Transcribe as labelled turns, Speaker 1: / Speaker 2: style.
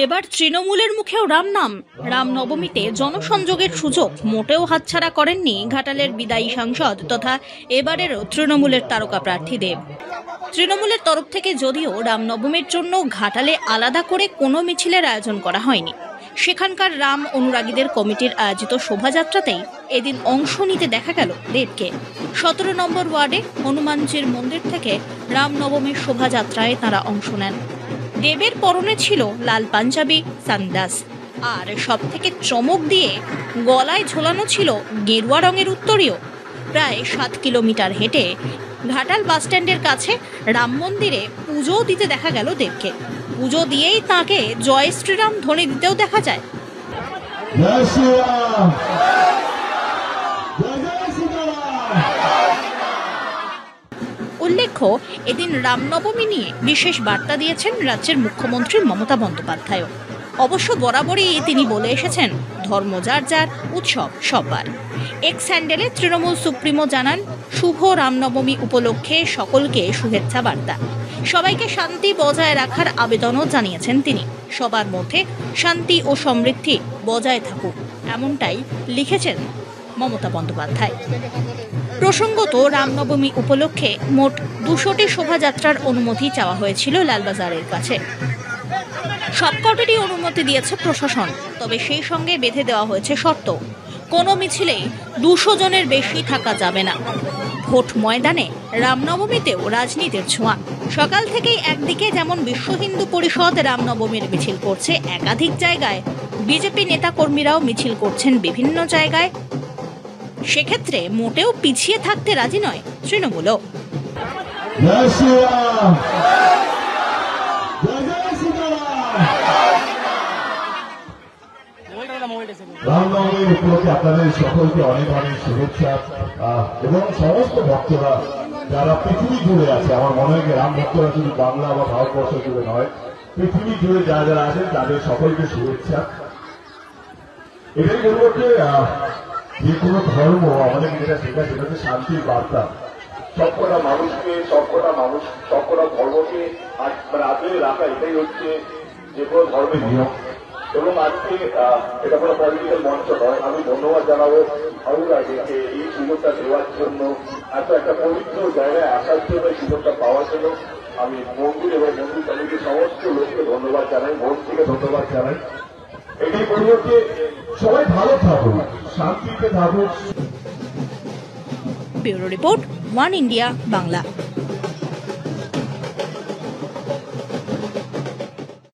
Speaker 1: এবার তৃণমূলের মুখেও রাম নাম। রামনবমীতে জনসংযোগের সুযোগ মোটেও হাতছাড়া করেননি ঘাটালের বিদায়ী সাংসদ তথা এবারেরও তৃণমূলের তারকা প্রার্থী দেব। তৃণমূলের তরফ থেকে যদিও রামনবমীর জন্য ঘাটালে আলাদা করে কোনো মিছিলের আয়োজন করা হয়নি, সেখানকার রাম অনুরাগীদের কমিটির আয়োজিত শোভাযাত্রাতেই এদিন অংশ নিতে দেখা গেল দেবকে। 17 নম্বর ওয়ার্ডে হনুমানজির মন্দির থেকে রামনবমীর শোভাযাত্রায় তাঁরা অংশ নেন। দেবের পরনে ছিল লাল পাঞ্জাবি, সানগ্লাস, আর সব থেকে চমক দিয়ে গলায় ঝোলানো ছিল গেরুয়া রঙের উত্তরীয়। প্রায় 7 কিলোমিটার হেঁটে ঘাটাল বাসস্ট্যান্ডের কাছে রাম মন্দিরে পুজো দিতে দেখা গেল দেবকে। পুজো দিয়েই তাঁকে জয় শ্রীরাম ধ্বনি দিতেও দেখা যায়। উল্লেখ্য, এদিন রামনবমী নিয়ে বিশেষ বার্তা দিয়েছেন রাজ্যের মুখ্যমন্ত্রী মমতা বন্দ্যোপাধ্যায়। অবশ্য বরাবরই তিনি বলে এসেছেন, ধর্ম যার যার, উৎসব সবার। এক্স হ্যান্ডেলে তৃণমূল সুপ্রিমো জানান, শুভ রামনবমী উপলক্ষে সকলকে শুভেচ্ছা বার্তা। সবাইকে শান্তি বজায় রাখার আবেদনও জানিয়েছেন তিনি। সবার মধ্যে শান্তি ও সমৃদ্ধি বজায় থাকুক, এমনটাই লিখেছেন মমতা বন্দ্যোপাধ্যায়। প্রসঙ্গত, রামনবমী উপলক্ষে মোট 200টি শোভাযাত্রার অনুমতি চাওয়া হয়েছিল লালবাজারের কাছে। সবকটিরই অনুমতি দিয়েছে প্রশাসন, তবে সেই সঙ্গে বেঁধে দেওয়া হয়েছে শর্ত, কোনো মিছিলেই 200 জনের বেশি থাকা যাবে না। ভোট ময়দানে রামনবমীতেও রাজনীতির ছোঁয়া। সকাল থেকেই একদিকে যেমন বিশ্ব হিন্দু পরিষদ রামনবমীর মিছিল করছে একাধিক জায়গায়, বিজেপি নেতাকর্মীরাও মিছিল করছেন বিভিন্ন জায়গায়। সেক্ষেত্রে মোটেও পিছিয়ে থাকতে রাজি নয় তৃণমূলও।
Speaker 2: রামনবমীর উপলক্ষে আপনাদের সকলকে অনেক অনেক শুভেচ্ছা এবং সমস্ত ভক্তরা যারা পৃথিবী জুড়ে আছে, আমার মনে হয় রাম ভক্তরা শুধু বাংলা বা ভারতবর্ষ জুড়ে নয়, পৃথিবী জুড়ে যারা যারা আছেন তাদের সকলকে শুভেচ্ছা। এটাই বলবো যে কোনো ধর্ম আমাদের যেটা শেখা সেটা হচ্ছে শান্তির বার্তা। সবকটা মানুষকে সবকটা ধর্মকে আদরে রাখা, এটাই হচ্ছে যে কোনো ধর্মের নিয়ম। এবং আজকে এটা কোনো পলিটিক্যাল মঞ্চ নয়। আমি ধন্যবাদ জানাবো হাওড়াকে এই সুযোগটা দেওয়ার জন্য, এত একটা পবিত্র জায়গায় আসার জন্য, এই সুযোগটা পাওয়ার জন্য আমি মন্দির এবং মন্দির কমিটির সমস্ত লোককে ধন্যবাদ জানাই, মন থেকে ধন্যবাদ জানাই। এটাই বলবো যে সবাই ভালো থাকুন, শান্তিতে থাকুন।
Speaker 1: Bureau report, one India Bangla.